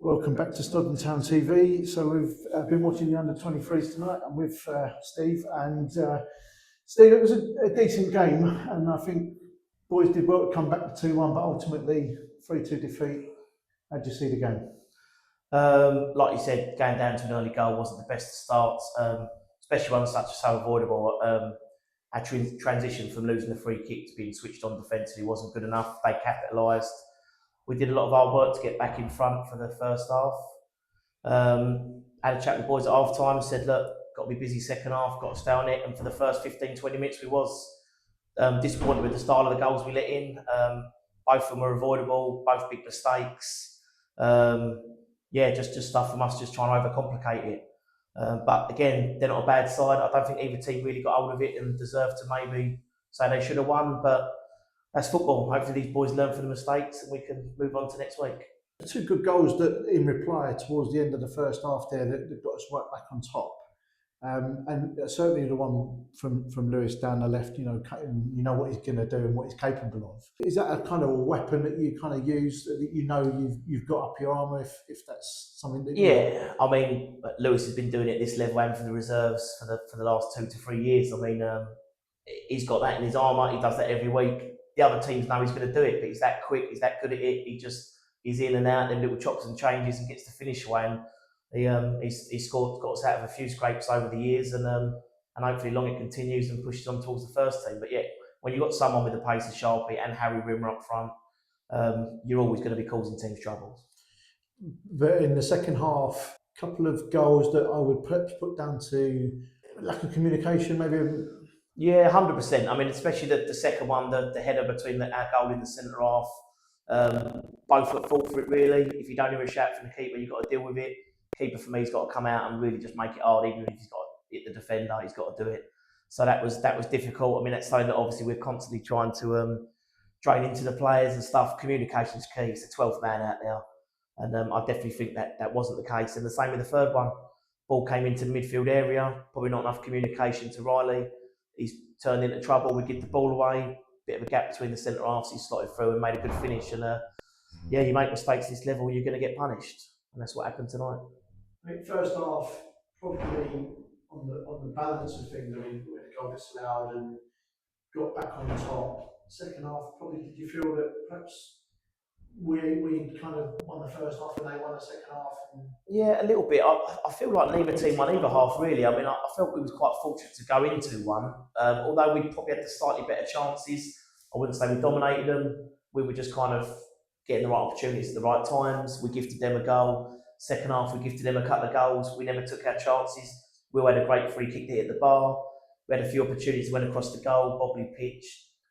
Welcome back to Snodland Town TV. So we've been watching the under-23s tonight. I'm with Steve, and Steve, it was a decent game, and I think boys did well to come back to 2-1, but ultimately 3-2 defeat. How'd you see the game? Like you said, going down to an early goal wasn't the best of starts, especially one such as so avoidable. Our transition from losing the free kick to being switched on defensively wasn't good enough. They capitalised. We did a lot of hard work to get back in front for the first half. Had a chat with the boys at half time and said, look, got to be busy second half, got to stay on it. And for the first 15-20 minutes, we was disappointed with the style of the goals we let in. Both of them were avoidable, both big mistakes. Just stuff from us just trying to overcomplicate it. But again, they're not a bad side. I don't think either team really got hold of it and deserved to maybe say they should have won. But that's football. Hopefully these boys learn from the mistakes and we can move on to next week. Two good goals that, in reply, towards the end of the first half there, that got us right back on top. And certainly the one from Lewis down the left, you know what he's going to do and what he's capable of. Is that a kind of a weapon that you kind of use, that you know you've got up your armour if that's something that? Yeah, I mean, Lewis has been doing it at this level and for the reserves for the last 2 to 3 years. I mean, he's got that in his armour. He does that every week. The other teams know he's going to do it, but he's that quick. He's that good at it. He's in and out, them little chops and changes, and gets the finish away. And he's got us out of a few scrapes over the years, and hopefully long it continues and pushes on towards the first team. But yeah, when you've got someone with the pace of Sheppey and Harry Rimmer up front, you're always going to be causing teams troubles. But in the second half, a couple of goals that I would put down to lack of communication, maybe. Yeah, 100%. I mean, especially the second one, the header between our goal in the centre half. Both at fault for it, really. If you don't hear a shout from the keeper, you've got to deal with it. Keeper for me has got to come out and really just make it hard, even if he's got to hit the defender, he's got to do it. So that was difficult. I mean, that's something that obviously we're constantly trying to train into the players and stuff. Communication's key. It's the 12th man out there, and I definitely think that wasn't the case. And the same with the third one. Ball came into the midfield area, probably not enough communication to Riley. He's turned into trouble. We give the ball away. Bit of a gap between the centre halves. He slotted through and made a good finish. And you make mistakes at this level, you're going to get punished, and that's what happened tonight. I think first half probably on the balance of things. I mean, when the goal disallowed and got back on top. Second half, probably did you feel that perhaps we kind of won the first half and they won the second half? Yeah, a little bit. I feel like neither team won either half, really. I mean, I felt we was quite fortunate to go into one. Although we probably had the slightly better chances, I wouldn't say we dominated them. We were just kind of getting the right opportunities at the right times. We gifted them a goal. Second half, we gifted them a couple of goals. We never took our chances. We had a great free kick to hit the bar. We had a few opportunities, went across the goal, bobbly pitch.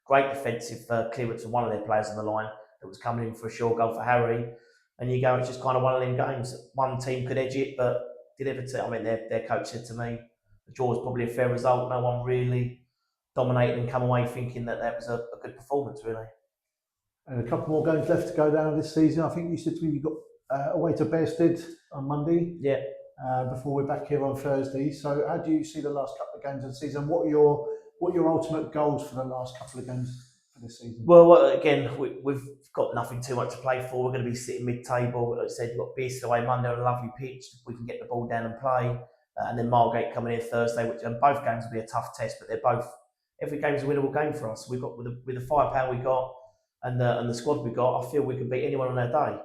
Great defensive clearance from one of their players on the line that was coming in for a sure goal for Harry. And you go, it's just kind of one of them games. One team could edge it, but did ever their coach said to me, the draw was probably a fair result. No one really dominated and come away thinking that was a good performance, really. And a couple more games left to go down this season. I think you said to me you got away to Bearsted on Monday. Yeah. Before we're back here on Thursday. So how do you see the last couple of games of the season? What are your ultimate goals for the last couple of games for this season? Well, again, we've got nothing too much to play for. We're going to be sitting mid-table. Like I said, you've got Bearsted away Monday on a lovely pitch. We can get the ball down and play. And then Margate coming in Thursday, and both games will be a tough test, but every game's a winnable game for us. We've got with the firepower we got and the squad we got, I feel we can beat anyone on their day.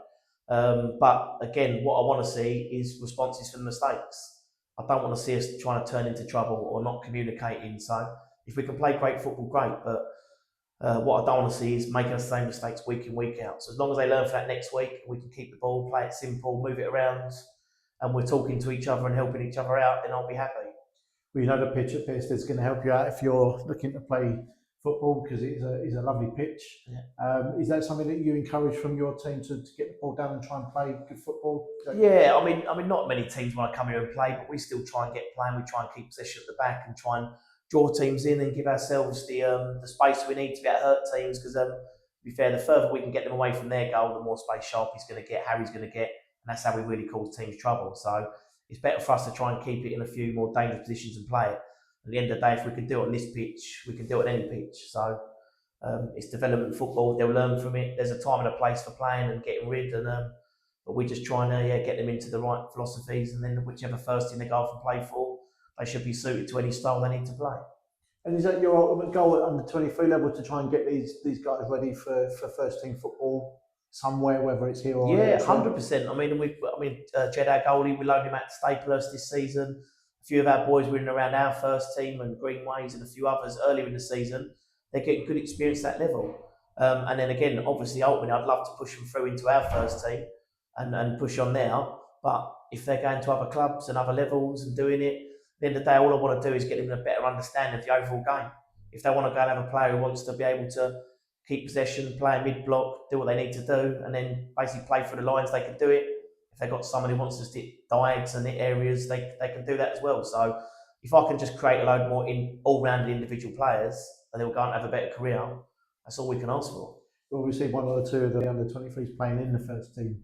But again, what I want to see is responses for the mistakes. I don't want to see us trying to turn into trouble or not communicating. So if we can play great football, great. But what I don't want to see is making the same mistakes week in, week out. So as long as they learn for that next week, we can keep the ball, play it simple, move it around, and we're talking to each other and helping each other out, then I'll be happy. Well, you know the pitch at Bearsted is going to help you out if you're looking to play football, because it's a lovely pitch. Yeah. Is that something that you encourage from your team to get the ball down and try and play good football? Yeah, I mean, not many teams want to come here and play, but we still try and get playing. We try and keep possession at the back and try and draw teams in and give ourselves the space we need to be able to hurt teams. Because to be fair, the further we can get them away from their goal, the more space Sharpie's going to get, Harry's going to get, and that's how we really cause teams trouble. So it's better for us to try and keep it in a few more dangerous positions and play it. At the end of the day, if we can do it on this pitch, we can do it on any pitch. So it's development football. They'll learn from it. There's a time and a place for playing and getting rid. And But we're just trying to get them into the right philosophies, and then whichever first team they go off and play for, they should be suited to any style they need to play. And is that your ultimate goal at under 23 level, to try and get these guys ready for first team football somewhere, whether it's here or yeah, 100%. I mean, Jed, our goalie, we loaned him out to Staplehurst this season. A few of our boys were in and around our first team, and Greenways and a few others earlier in the season. They're getting good experience at that level. And then again, obviously, ultimately, I'd love to push them through into our first team and push on there. But if they're going to other clubs and other levels and doing it, at the end of the day, all I want to do is get them a better understanding of the overall game. If they want to go and have a player who wants to be able to keep possession, play a mid-block, do what they need to do, and then basically play through the lines, they can do it. If they've got someone who wants to stick diags and hit areas, they can do that as well. So if I can just create a load more all-rounded individual players, and they'll go and have a better career, that's all we can ask for. Well, we've seen one or two of the under 23s playing in the first team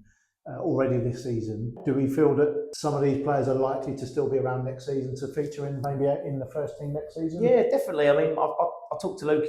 already this season. Do we feel that some of these players are likely to still be around next season to feature in maybe in the first team next season? Yeah, definitely. I mean, I talk to Luke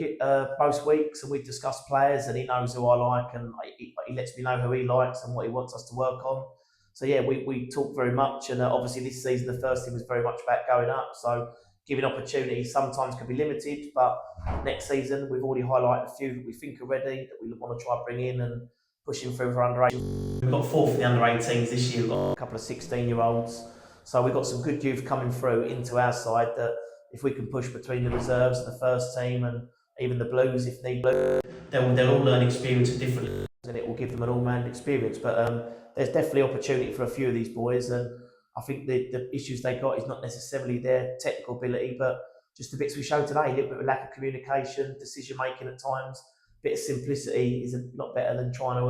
most weeks, and we discuss players, and he knows who I like, and he lets me know who he likes and what he wants us to work on. So yeah, we talk very much, and obviously this season the first team was very much about going up. So giving opportunities sometimes can be limited, but next season we've already highlighted a few that we think are ready, that we want to try to bring in and push him through for under 18. We've got fourth in the under 18s this year. We've got a couple of 16-year-olds. So we've got some good youth coming through into our side that if we can push between the reserves and the first team and even the Blues if need be, they'll all learn experience at different levels, and it will give them an all-round experience. But there's definitely opportunity for a few of these boys, and I think the issues they got is not necessarily their technical ability, but just the bits we showed today, a little bit of lack of communication, decision making at times, a bit of simplicity is a lot better than trying to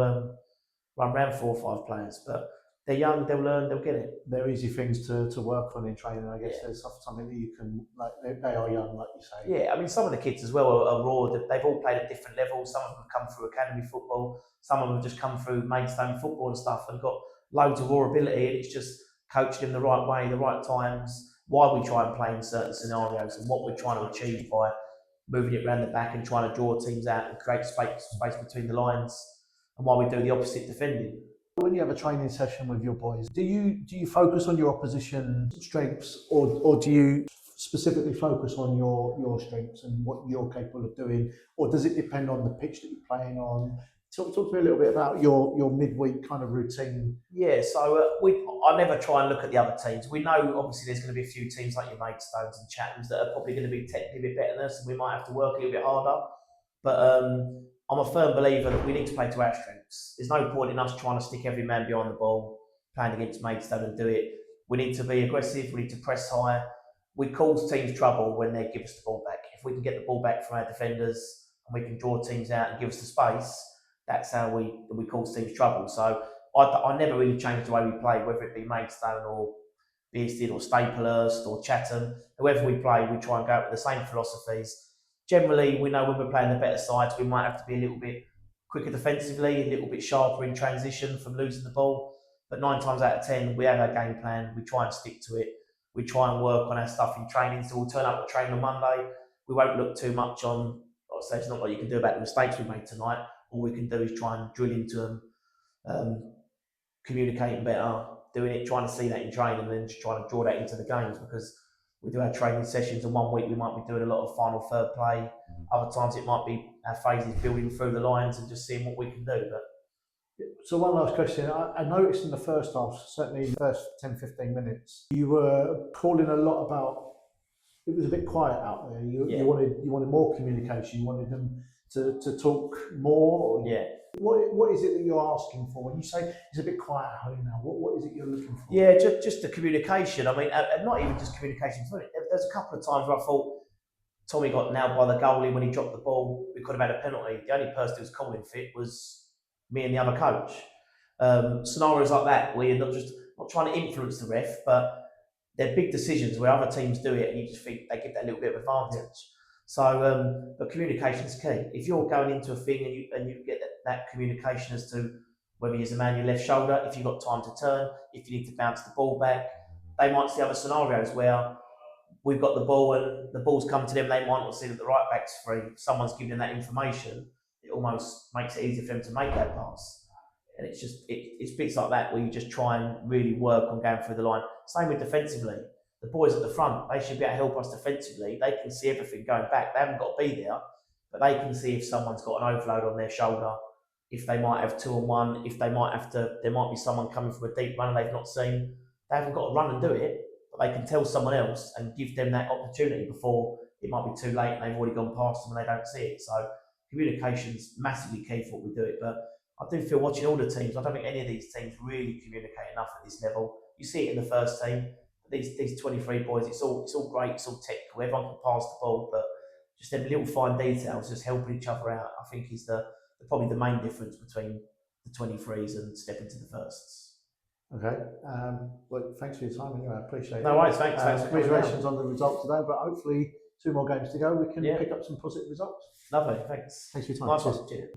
run around 4 or 5 players. But they're young, they'll learn, they'll get it. They're easy things to work on in training, I guess. There's something that you can, like, they are young, like you say. Yeah, I mean, some of the kids as well are raw. They've all played at different levels. Some of them have come through academy football. Some of them have just come through Maidstone football and stuff and got loads of raw ability, and it's just coaching them the right way, the right times, why we try and play in certain scenarios and what we're trying to achieve by moving it around the back and trying to draw teams out and create space between the lines, and why we do the opposite defending. When you have a training session with your boys, do you focus on your opposition strengths, or do you specifically focus on your strengths and what you're capable of doing, or does it depend on the pitch that you're playing on? Talk to me a little bit about your midweek kind of routine. Yeah, so I never try and look at the other teams. We know obviously there's going to be a few teams like your Maidstones and Chathams that are probably going to be technically a bit better than us, and we might have to work a little bit harder. But I'm a firm believer that we need to play to our strengths. There's no point in us trying to stick every man behind the ball, playing against Maidstone and do it. We need to be aggressive, we need to press high. We cause teams trouble when they give us the ball back. If we can get the ball back from our defenders and we can draw teams out and give us the space, that's how we cause teams trouble. So I never really change the way we play, whether it be Maidstone or Bearsted or Staplehurst or Chatham. Whoever we play, we try and go out with the same philosophies. Generally, we know when we're playing the better sides, we might have to be a little bit quicker defensively, a little bit sharper in transition from losing the ball. But 9 times out of 10, we have our game plan. We try and stick to it. We try and work on our stuff in training. So we'll turn up at training on Monday. We won't look too much on, I'll say it's not what you can do about the mistakes we made tonight. All we can do is try and drill into them, communicating better, doing it, trying to see that in training, and then just trying to draw that into the games, because we do our training sessions, and one week we might be doing a lot of final third play. Other times it might be our phases building through the lines and just seeing what we can do. But so one last question. I noticed in the first half, certainly in the first 10-15 minutes, you were calling a lot about, it was a bit quiet out there. You wanted more communication. You wanted them to talk more. Yeah. What is it that you're asking for when you say it's a bit quiet at home now? What is it you're looking for? Yeah, just the communication. I mean, not even just communication. There's a couple of times where I thought Tommy got nailed by the goalie when he dropped the ball. We could have had a penalty. The only person who was calling fit was me and the other coach. Scenarios like that where you're not trying to influence the ref, but they're big decisions where other teams do it and you just think they give that little bit of advantage. So, but communication is key. If you're going into a thing and you get that communication as to whether you're a man your left shoulder, if you've got time to turn, if you need to bounce the ball back, they might see other scenarios where we've got the ball and the ball's come to them, they might not see that the right back's free. Someone's giving them that information. It almost makes it easier for them to make that pass. And it's just it's bits like that where you just try and really work on going through the line. Same with defensively. The boys at the front, they should be able to help us defensively. They can see everything going back. They haven't got to be there, but they can see if someone's got an overload on their shoulder, if they might have 2-on-1, if they might have to, there might be someone coming from a deep run they've not seen. They haven't got to run and do it, but they can tell someone else and give them that opportunity before it might be too late and they've already gone past them and they don't see it. So communication's massively key for what we do it. But I do feel watching all the teams, I don't think any of these teams really communicate enough at this level. You see it in the first team. These 23 boys, it's all great, it's all technical, everyone can pass the ball, but just them little fine details, just helping each other out, I think is probably the main difference between the 23s and stepping to the firsts. Okay. Well, thanks for your time anyway. I appreciate it. No worries, thanks. Congratulations on the result today, but hopefully 2 more games to go, we can pick up some positive results. Lovely, thanks. Thanks for your time. Nice one. Cheers.